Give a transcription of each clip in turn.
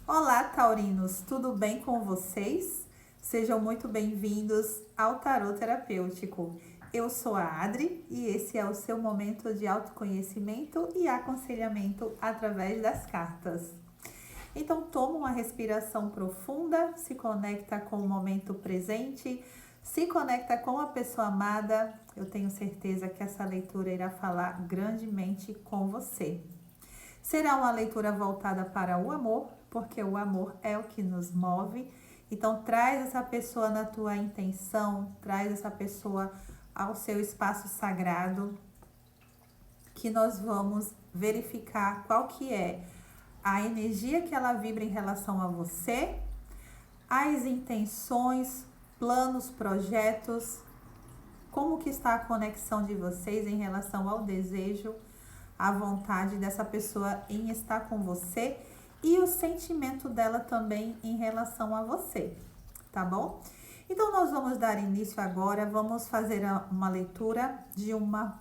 Olá, taurinos, tudo bem com vocês? Sejam muito bem-vindos ao Tarô Terapêutico. Eu sou a Adri e esse é o seu momento de autoconhecimento e aconselhamento através das cartas. Então, toma uma respiração profunda, se conecta com o momento presente, se conecta com a pessoa amada. Eu tenho certeza que essa leitura irá falar grandemente com você. Será uma leitura voltada para o amor, porque o amor é o que nos move. Então, traz essa pessoa na tua intenção, traz essa pessoa ao seu espaço sagrado, que nós vamos verificar qual que é a energia que ela vibra em relação a você, as intenções, planos, projetos, como que está a conexão de vocês em relação ao desejo, a vontade dessa pessoa em estar com você e o sentimento dela também em relação a você, tá bom? Então, nós vamos dar início agora, vamos fazer uma leitura de uma,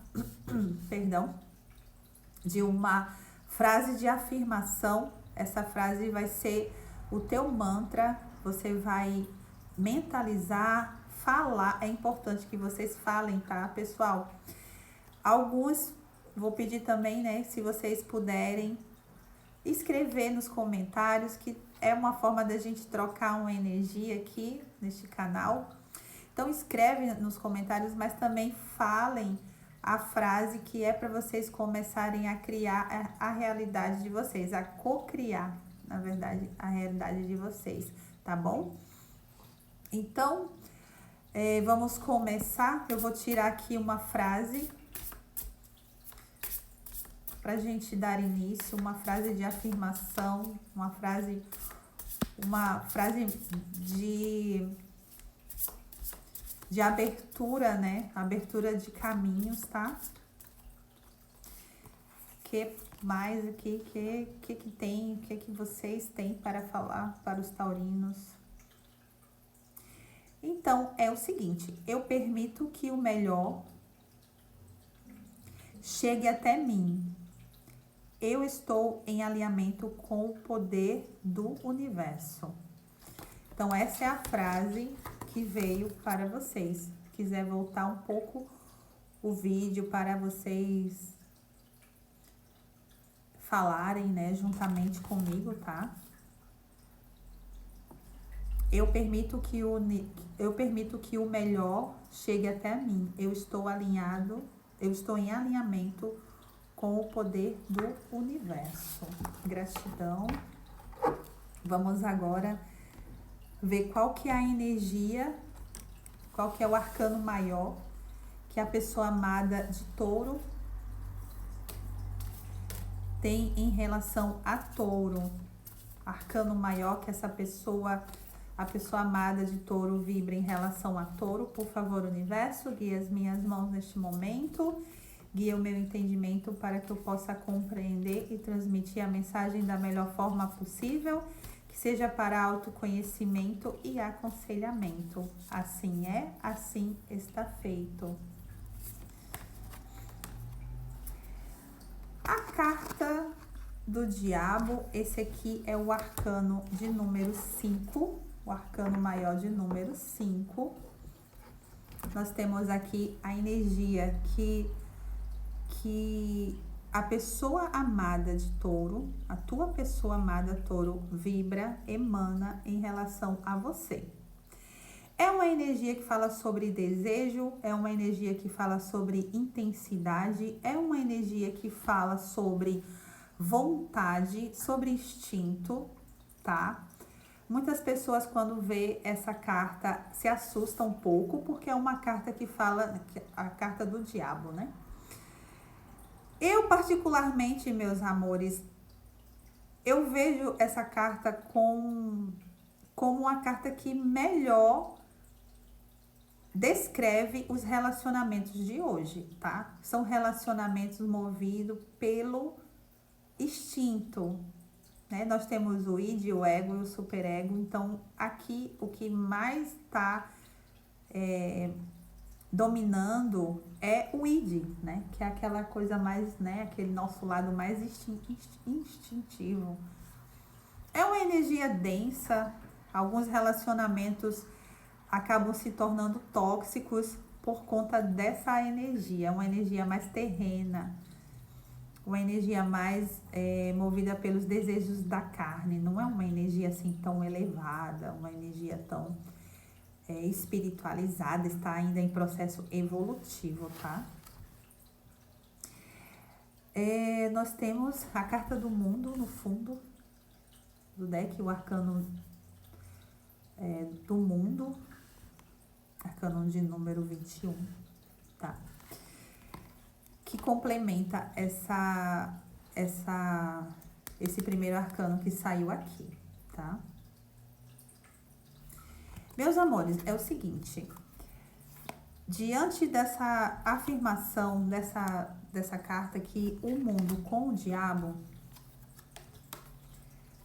de uma frase de afirmação. Essa frase vai ser o teu mantra, você vai mentalizar, falar. É importante que vocês falem, tá, pessoal? Alguns, vou pedir também, né, se vocês puderem escrever nos comentários, que é uma forma da gente trocar uma energia aqui neste canal. Então escreve nos comentários, mas também falem a frase que é para vocês começarem a criar a realidade de vocês, a co-criar, na verdade, a realidade de vocês, tá bom? Então, vamos começar. Eu vou tirar aqui uma frase pra gente dar início, uma frase de afirmação, uma frase de abertura, né? Abertura de caminhos, tá? Que mais aqui, que tem, o que vocês têm para falar para os taurinos? Então, é o seguinte, eu permito que o melhor chegue até mim. Eu estou em alinhamento com o poder do universo. Então, essa é a frase que veio para vocês. Se quiser voltar um pouco o vídeo para vocês falarem, né, juntamente comigo, tá? Eu permito que o melhor chegue até mim. Eu estou em alinhamento com o poder do universo. Gratidão. Vamos agora ver qual que é a energia, qual que é o arcano maior que a pessoa amada de Touro tem em relação a Touro. Arcano maior que essa pessoa, a pessoa amada de Touro vibra em relação a Touro. Por favor, universo, guia as minhas mãos neste momento. Guia o meu entendimento para que eu possa compreender e transmitir a mensagem da melhor forma possível, que seja para autoconhecimento e aconselhamento. Assim é, assim está feito. A carta do diabo, esse aqui é o arcano de número 5, o arcano maior de número 5. Nós temos aqui a energia que a pessoa amada de Touro, a tua pessoa amada Touro, vibra, emana em relação a você. É uma energia que fala sobre desejo, é uma energia que fala sobre intensidade, é uma energia que fala sobre vontade, sobre instinto, tá? Muitas pessoas, quando vê essa carta, se assustam um pouco, porque é uma carta que fala, a carta do diabo, né? Eu, particularmente, meus amores, eu vejo essa carta como uma carta que melhor descreve os relacionamentos de hoje, tá? São relacionamentos movidos pelo instinto, né? Nós temos o id, o ego e o superego. Então, aqui, o que mais está dominando é o id, né? Que é aquela coisa mais, né? Aquele nosso lado mais instintivo. É uma energia densa, alguns relacionamentos acabam se tornando tóxicos por conta dessa energia, uma energia mais terrena, uma energia mais movida pelos desejos da carne, não é uma energia assim tão elevada, uma energia tão espiritualizada, está ainda em processo evolutivo, tá? Nós temos a carta do mundo no fundo do deck, o arcano do mundo, arcano de número 21, tá? Que complementa esse primeiro arcano que saiu aqui, tá? Meus amores, é o seguinte, diante dessa afirmação, dessa carta que o mundo com o diabo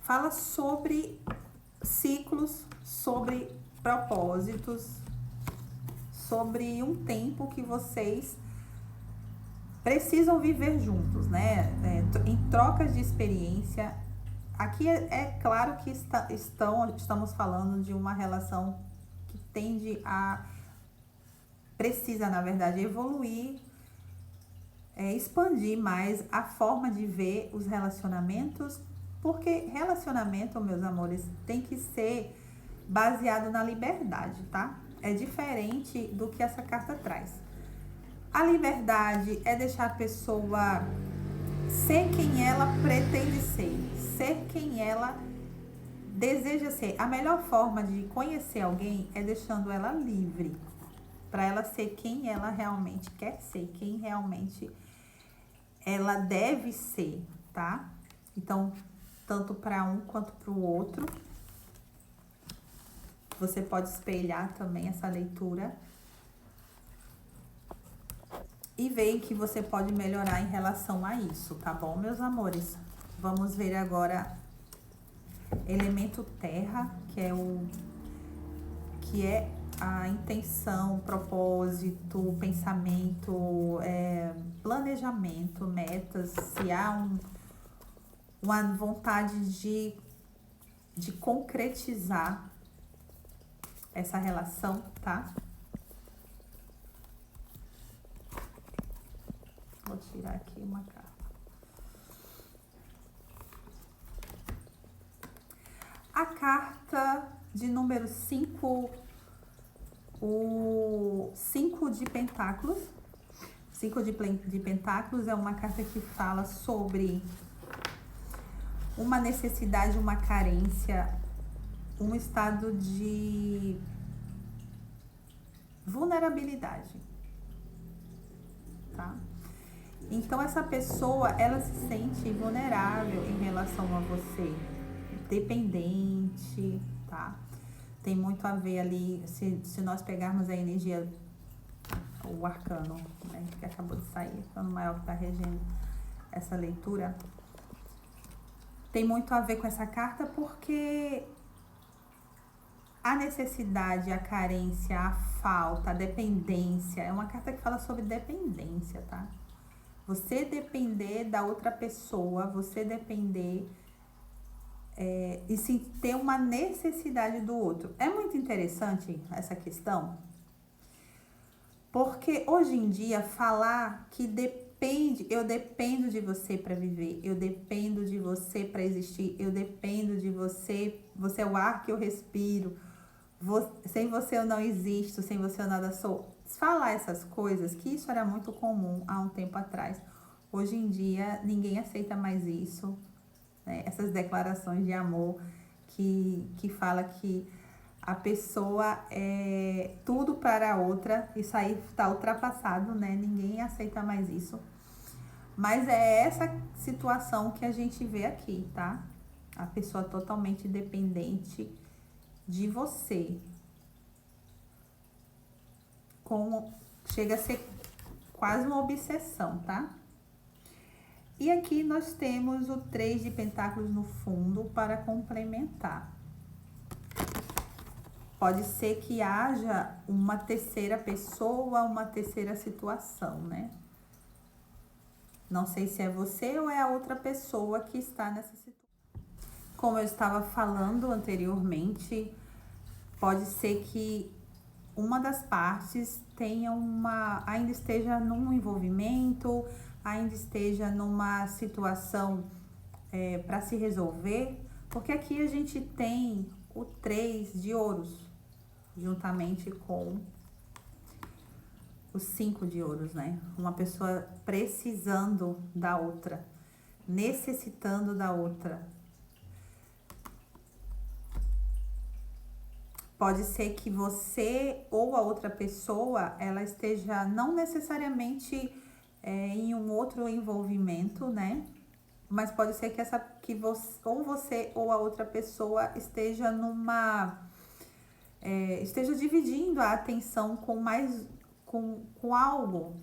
fala sobre ciclos, sobre propósitos, sobre um tempo que vocês precisam viver juntos, né? Em trocas de experiência. Aqui é claro que estamos falando de uma relação que precisa, na verdade, evoluir, expandir mais a forma de ver os relacionamentos, porque relacionamento, meus amores, tem que ser baseado na liberdade, tá? É diferente do que essa carta traz. A liberdade é deixar a pessoa ser quem ela pretende ser quem ela deseja ser. A melhor forma de conhecer alguém é deixando ela livre, para ela ser quem ela realmente quer ser, quem realmente ela deve ser, tá? Então, tanto para um quanto para o outro, você pode espelhar também essa leitura e ver que você pode melhorar em relação a isso, tá bom, meus amores? Vamos ver agora elemento terra, que é a intenção, propósito, pensamento, planejamento, metas, se há uma vontade de concretizar essa relação, tá? Vou tirar aqui uma carta. A carta de número 5, o 5 de pentáculos. 5 de pentáculos é uma carta que fala sobre uma necessidade, uma carência, um estado de vulnerabilidade, tá? Então, essa pessoa, ela se sente vulnerável em relação a você, dependente, tá? Tem muito a ver ali, se nós pegarmos a energia, o arcano, né, que acabou de sair, o arcano maior que está regendo essa leitura, tem muito a ver com essa carta porque a necessidade, a carência, a falta, a dependência, é uma carta que fala sobre dependência, tá? Você depender da outra pessoa, você depender e sim ter uma necessidade do outro. É muito interessante essa questão, porque hoje em dia falar que eu dependo de você para viver, eu dependo de você para existir, eu dependo de você, você é o ar que eu respiro, sem você eu não existo, sem você eu nada sou. Falar essas coisas, que isso era muito comum há um tempo atrás. Hoje em dia, ninguém aceita mais isso, né? Essas declarações de amor que fala que a pessoa é tudo para a outra, isso aí está ultrapassado, né? Ninguém aceita mais isso. Mas é essa situação que a gente vê aqui, tá? A pessoa totalmente dependente de você. Chega a ser quase uma obsessão, tá? E aqui nós temos o 3 de pentáculos no fundo para complementar. Pode ser que haja uma terceira pessoa, uma terceira situação, né? Não sei se é você ou é a outra pessoa que está nessa situação. Como eu estava falando anteriormente, pode ser que uma das partes ainda esteja num envolvimento, ainda esteja numa situação para se resolver, porque aqui a gente tem o 3 de ouros, juntamente com os 5 de ouros, né? Uma pessoa precisando da outra, necessitando da outra. Pode ser que você ou a outra pessoa, ela esteja não necessariamente em um outro envolvimento, né? Mas pode ser que você ou a outra pessoa esteja esteja dividindo a atenção com algo,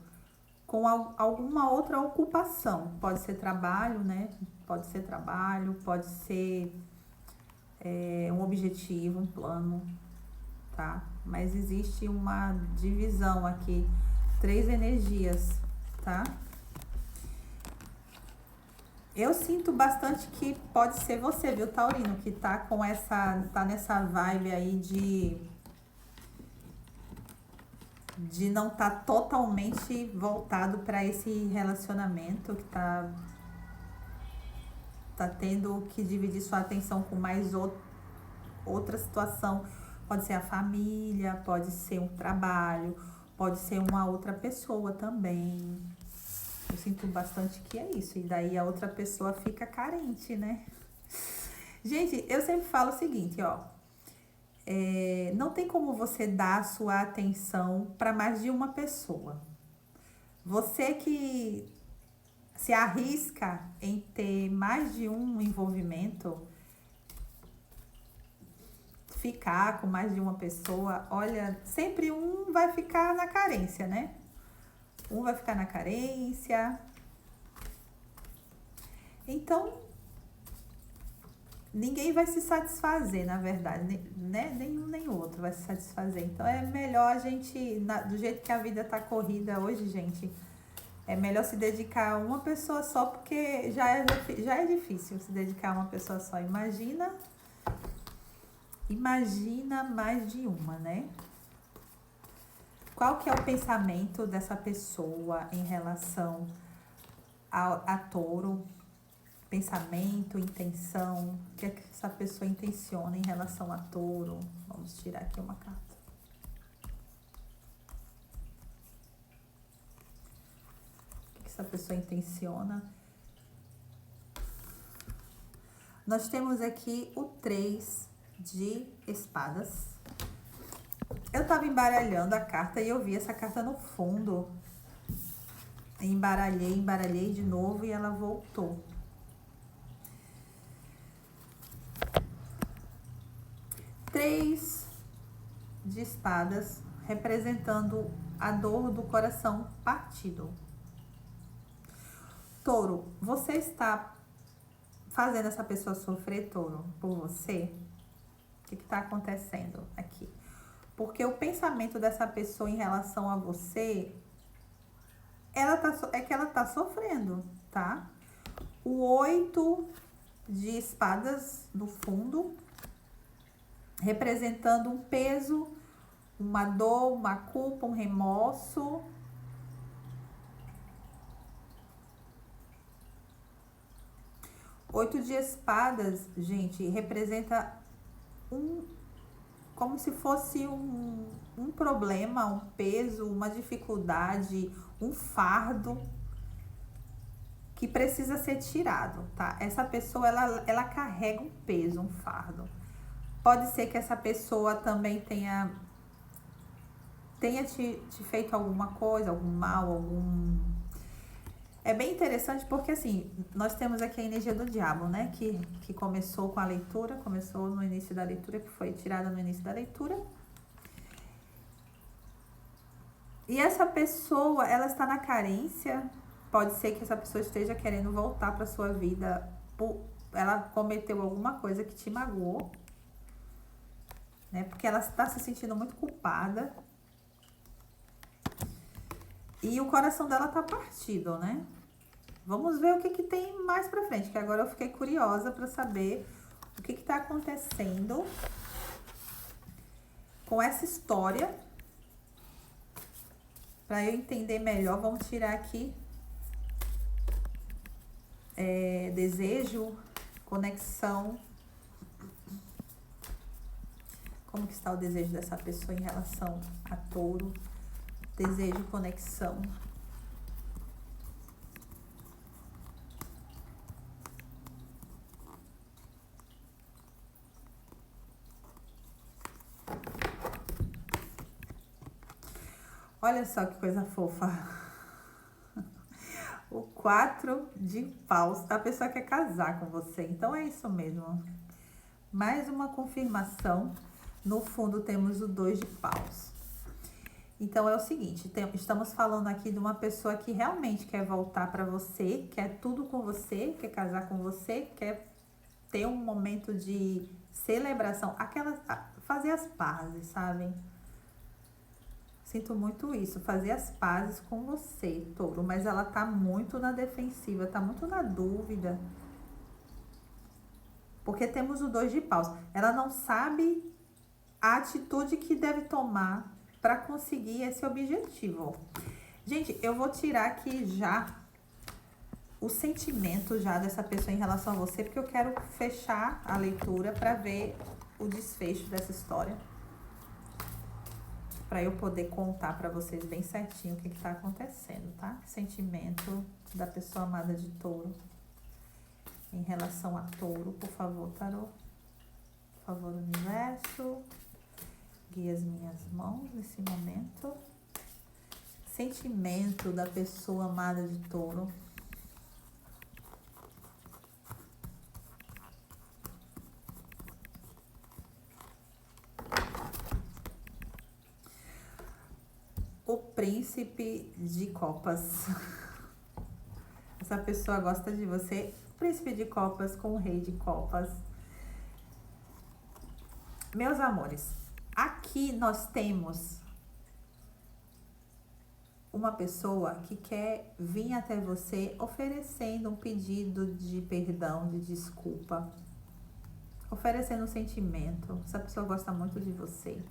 alguma outra ocupação. Pode ser trabalho, né? Pode ser trabalho, pode ser um objetivo, um plano, tá? Mas existe uma divisão aqui, 3 energias, tá? Eu sinto bastante que pode ser você, viu, Taurino, que tá nessa vibe aí de não tá totalmente voltado para esse relacionamento, que tá tendo que dividir sua atenção com mais outra situação. Pode ser a família, pode ser um trabalho, pode ser uma outra pessoa também. Eu sinto bastante que é isso. E daí a outra pessoa fica carente, né? Gente, eu sempre falo o seguinte, ó. Não tem como você dar a sua atenção para mais de uma pessoa. Você que se arrisca em ter mais de um envolvimento, ficar com mais de uma pessoa, olha, sempre um vai ficar na carência, né? Um vai ficar na carência. Então, ninguém vai se satisfazer, na verdade, né? Nenhum nem outro vai se satisfazer. Então, é melhor a gente, do jeito que a vida tá corrida hoje, gente, é melhor se dedicar a uma pessoa só, porque já é difícil se dedicar a uma pessoa só. Imagina mais de uma, né? Qual que é o pensamento dessa pessoa em relação a touro? Pensamento, intenção, o que é que essa pessoa intenciona em relação a touro? Vamos tirar aqui uma carta. O que essa pessoa intenciona? Nós temos aqui o 3 de espadas. Eu tava embaralhando a carta e eu vi essa carta no fundo. Embaralhei de novo e ela voltou. 3 de espadas, representando a dor do coração partido. Touro, você está fazendo essa pessoa sofrer, Touro, por você? O que está acontecendo aqui? Porque o pensamento dessa pessoa em relação a você, é que ela tá sofrendo, tá? O 8 de espadas no fundo, representando um peso, uma dor, uma culpa, um remorso. Oito de espadas, gente, representa como se fosse um problema, um peso, uma dificuldade, um fardo que precisa ser tirado, tá? Essa pessoa, ela carrega um peso, um fardo. Pode ser que essa pessoa também tenha te feito alguma coisa, algum mal, É bem interessante porque, assim, nós temos aqui a energia do diabo, né? Que começou com a leitura, começou no início da leitura, que foi tirada no início da leitura. E essa pessoa, ela está na carência. Pode ser que essa pessoa esteja querendo voltar para sua vida. Ela cometeu alguma coisa que te magoou, né? Porque ela está se sentindo muito culpada. E o coração dela tá partido, né? Vamos ver o que tem mais pra frente, que agora eu fiquei curiosa pra saber O que está acontecendo com essa história? Para eu entender melhor, vamos tirar aqui desejo, conexão. Como que está o desejo dessa pessoa em relação a Touro? Desejo, conexão. Olha só que coisa fofa. O 4 de paus. A pessoa quer casar com você. Então é isso mesmo. Mais uma confirmação. No fundo temos o 2 de paus. Então é o seguinte, estamos falando aqui de uma pessoa que realmente quer voltar para você, quer tudo com você, quer casar com você, quer ter um momento de celebração, fazer as pazes, sabe? Sinto muito isso, fazer as pazes com você, Touro, mas ela tá muito na defensiva, tá muito na dúvida. Porque temos o 2 de paus. Ela não sabe a atitude que deve tomar para conseguir esse objetivo. Gente, eu vou tirar aqui já o sentimento já dessa pessoa em relação a você, porque eu quero fechar a leitura para ver o desfecho dessa história. Para eu poder contar para vocês bem certinho o que está acontecendo, tá? Sentimento da pessoa amada de Touro em relação a Touro, por favor, tarô. Por favor, universo. Guia as minhas mãos nesse momento. Sentimento da pessoa amada de Touro. O príncipe de copas. Essa pessoa gosta de você. Príncipe de copas com o rei de copas. Meus amores, aqui nós temos uma pessoa que quer vir até você oferecendo um pedido de perdão, de desculpa, oferecendo um sentimento. Essa pessoa gosta muito de você.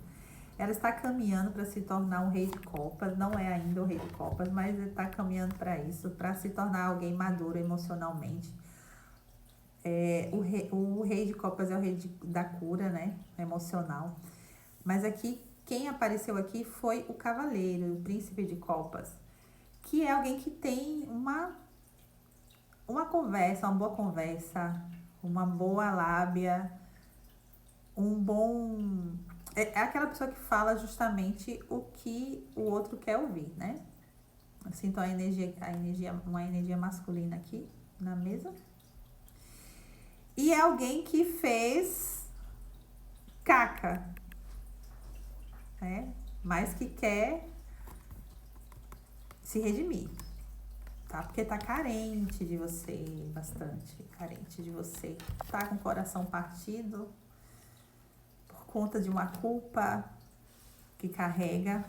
Ela está caminhando para se tornar um rei de copas, não é ainda o rei de copas, mas está caminhando para isso, para se tornar alguém maduro emocionalmente. O rei de copas é o rei da cura, né? Emocional. Mas aqui, quem apareceu aqui foi o cavaleiro, o príncipe de copas, que é alguém que tem uma conversa, uma boa conversa, uma boa lábia, um bom... É aquela pessoa que fala justamente o que o outro quer ouvir, né? Eu sinto uma energia masculina aqui na mesa. E é alguém que fez caca, né? Mas que quer se redimir, tá? Porque tá carente de você, bastante carente de você. Tá com o coração partido por conta de uma culpa que carrega.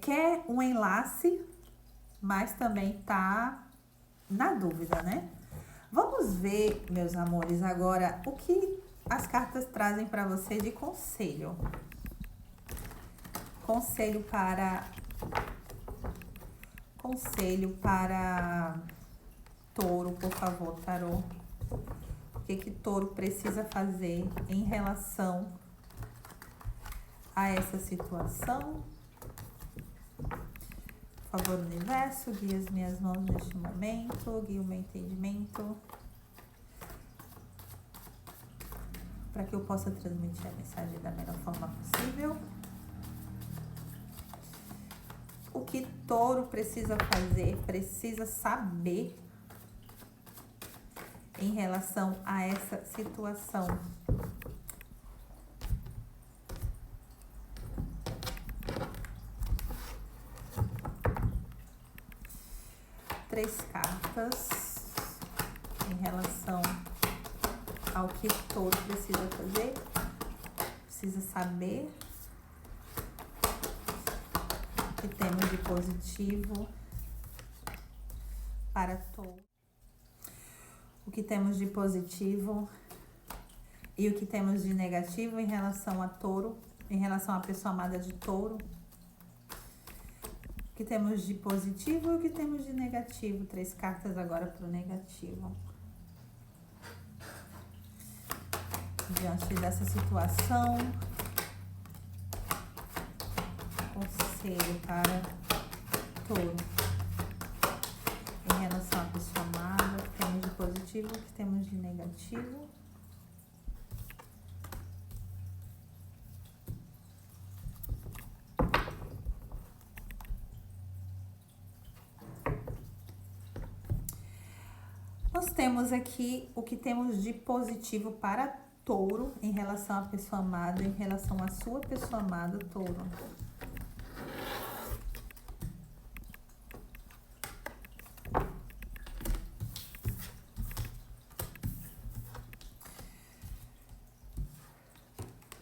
Quer um enlace, mas também tá na dúvida, né? Vamos ver, meus amores, agora o que as cartas trazem para você de conselho. Conselho para Touro, por favor, tarô. O que Touro precisa fazer em relação a essa situação? Por favor, universo, guia as minhas mãos neste momento, guia o meu entendimento, para que eu possa transmitir a mensagem da melhor forma possível. O que Touro precisa fazer, precisa saber em relação a essa situação. Três cartas em relação ao que Touro precisa fazer, precisa saber o que temos de positivo para Touro. O que temos de positivo e o que temos de negativo em relação a touro, em relação à pessoa amada de touro. O que temos de positivo e o que temos de negativo. 3 cartas agora para o negativo. Diante dessa situação, conselho para touro. Em relação à pessoa amada, o que temos de positivo, o que temos de negativo. Nós temos aqui o que temos de positivo para touro em relação à pessoa amada, em relação à sua pessoa amada, touro.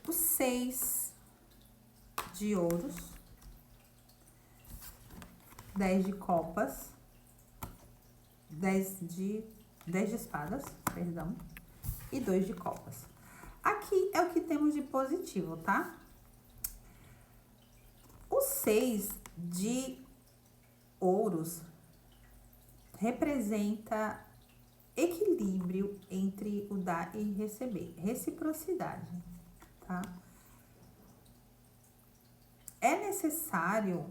O 6 de ouros, 10 de copas, 10 de espadas, perdão, e 2 de copas. Aqui é o que temos de positivo, tá? O 6 de ouros representa equilíbrio entre o dar e receber, reciprocidade, tá? É necessário,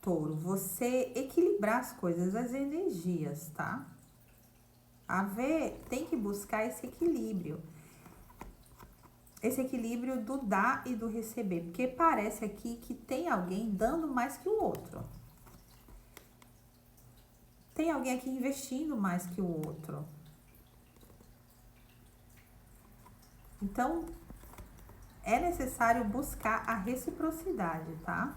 touro, você equilibrar as coisas, as energias, tá? Tem que buscar esse equilíbrio. Esse equilíbrio do dar e do receber. Porque parece aqui que tem alguém dando mais que o outro. Tem alguém aqui investindo mais que o outro. Então, é necessário buscar a reciprocidade, tá?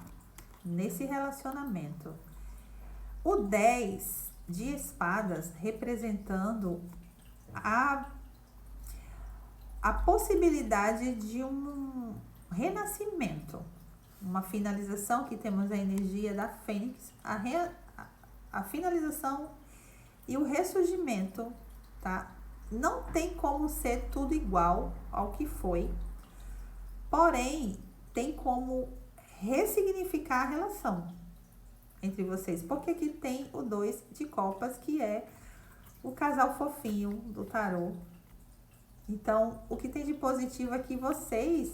Nesse relacionamento. O 10 de espadas representando a possibilidade de um renascimento, uma finalização, que temos a energia da fênix, a finalização e o ressurgimento, tá? Não tem como ser tudo igual ao que foi, porém, tem como ressignificar a relação entre vocês, porque aqui tem o 2 de copas, que é o casal fofinho do tarô. Então, o que tem de positivo é que vocês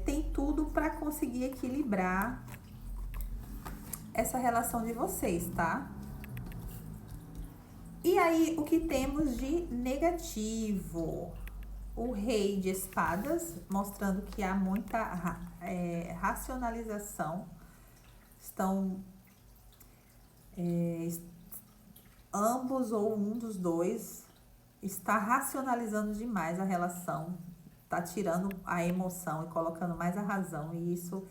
têm tudo para conseguir equilibrar essa relação de vocês, tá? E aí, o que temos de negativo? O rei de espadas, mostrando que há muita racionalização. Ambos ou um dos dois está racionalizando demais a relação, está tirando a emoção e colocando mais a razão, e isso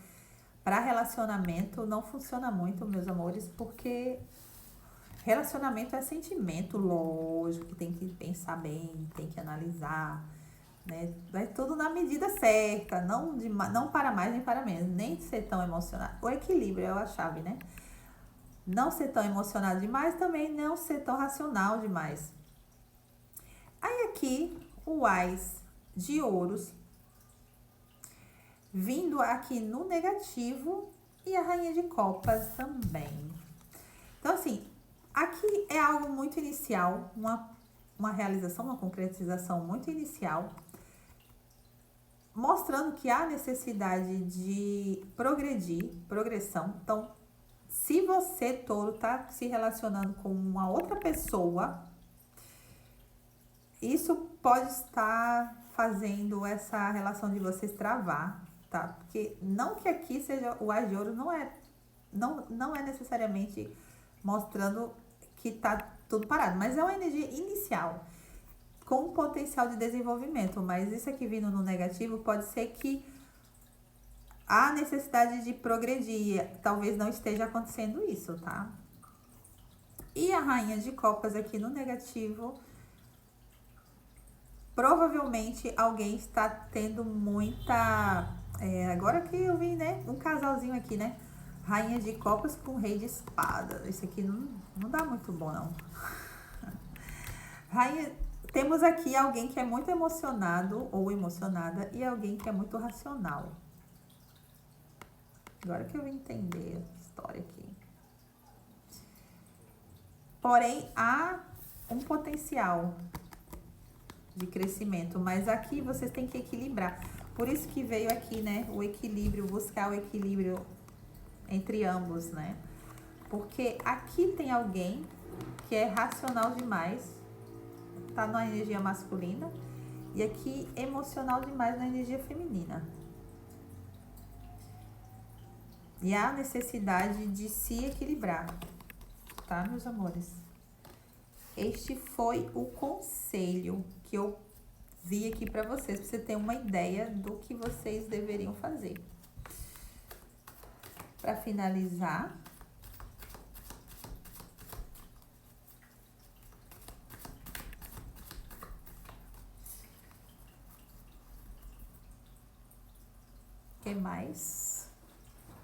para relacionamento não funciona muito, meus amores, porque relacionamento é sentimento, lógico, que tem que pensar bem, tem que analisar, né? Vai tudo na medida certa, não para mais nem para menos, nem ser tão emocionado. O equilíbrio é a chave, né? Não ser tão emocionado demais, também não ser tão racional demais. Aí aqui, o Ás de ouros, vindo aqui no negativo, e a Rainha de copas também. Então, assim, aqui é algo muito inicial, uma realização, uma concretização muito inicial, mostrando que há necessidade de progressão. Então, se você, touro, tá se relacionando com uma outra pessoa, isso pode estar fazendo essa relação de vocês travar, tá? Porque não que aqui seja o Ás de ouro, não é necessariamente mostrando que tá tudo parado, mas é uma energia inicial com potencial de desenvolvimento. Mas isso aqui vindo no negativo, pode ser que há necessidade de progredir, talvez não esteja acontecendo isso, tá? E a Rainha de copas aqui no negativo, provavelmente alguém está tendo muita... agora que eu vi, né? Um casalzinho aqui, né? Rainha de copas com rei de espada. Isso aqui não dá muito bom, não. Temos aqui alguém que é muito emocionado ou emocionada e alguém que é muito racional. Agora que eu vim entender a história aqui. Porém, há um potencial de crescimento, mas aqui vocês têm que equilibrar. Por isso que veio aqui, né, o equilíbrio, buscar o equilíbrio entre ambos, né? Porque aqui tem alguém que é racional demais, tá na energia masculina, e aqui emocional demais na energia feminina. E há necessidade de se equilibrar, tá, meus amores? Este foi o conselho que eu vi aqui para vocês, pra você ter uma ideia do que vocês deveriam fazer. Para finalizar, o que mais?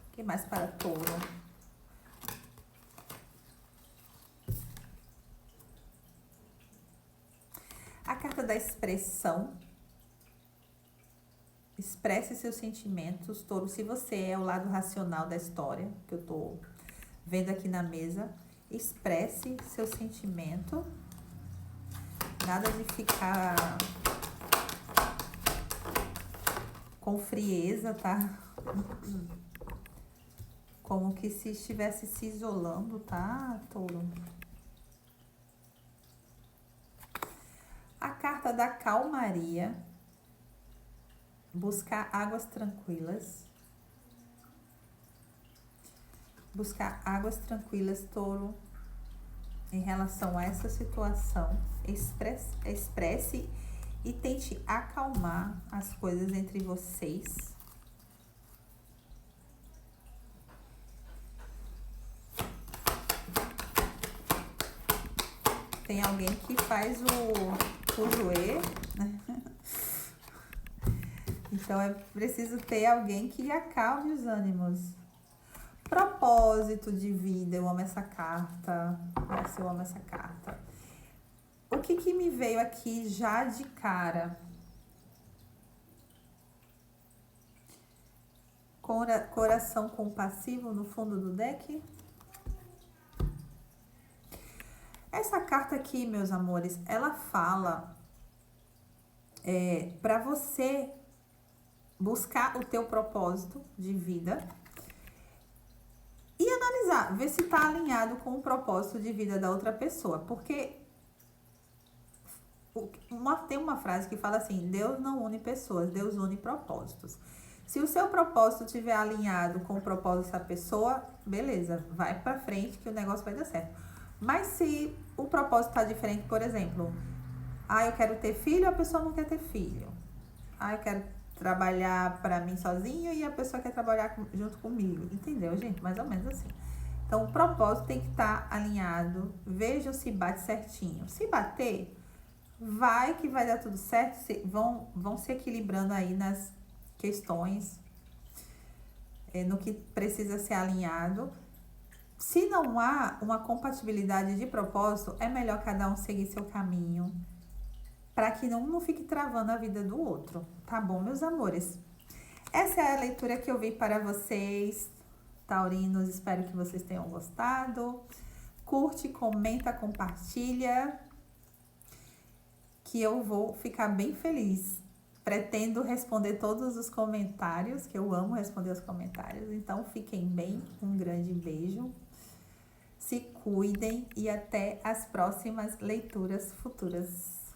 O que mais para touro? A carta da expressão. Expresse seus sentimentos, touro. Se você é o lado racional da história, que eu tô vendo aqui na mesa, expresse seu sentimento. Nada de ficar com frieza, tá? Como que se estivesse se isolando, tá, touro? A carta da calmaria. Buscar águas tranquilas. Buscar águas tranquilas, touro, em relação a essa situação. Expresse e tente acalmar as coisas entre vocês. Tem alguém que faz o joelho, né? Então, é preciso ter alguém que acalme os ânimos. Propósito de vida, eu amo essa carta. Nossa, eu amo essa carta. O que me veio aqui já de cara? Coração compassivo no fundo do deck. Essa carta aqui, meus amores, ela fala para você buscar o teu propósito de vida e analisar, ver se está alinhado com o propósito de vida da outra pessoa. Porque tem uma frase que fala assim: Deus não une pessoas, Deus une propósitos. Se o seu propósito estiver alinhado com o propósito dessa pessoa, beleza, vai pra frente que o negócio vai dar certo. Mas se o propósito está diferente, por exemplo, eu quero ter filho, a pessoa não quer ter filho. Eu quero trabalhar para mim sozinho e a pessoa quer trabalhar junto comigo. Entendeu, gente? Mais ou menos assim. Então, o propósito tem que estar alinhado. Vejam se bate certinho. Se bater, vai que vai dar tudo certo. Vão se equilibrando aí nas questões, no que precisa ser alinhado. Se não há uma compatibilidade de propósito, é melhor cada um seguir seu caminho, para que não fique travando a vida do outro, tá bom, meus amores? Essa é a leitura que eu vi para vocês, taurinos. Espero que vocês tenham gostado. Curte, comenta, compartilha, que eu vou ficar bem feliz. Pretendo responder todos os comentários, que eu amo responder os comentários. Então, fiquem bem, um grande beijo. Se cuidem e até as próximas leituras futuras.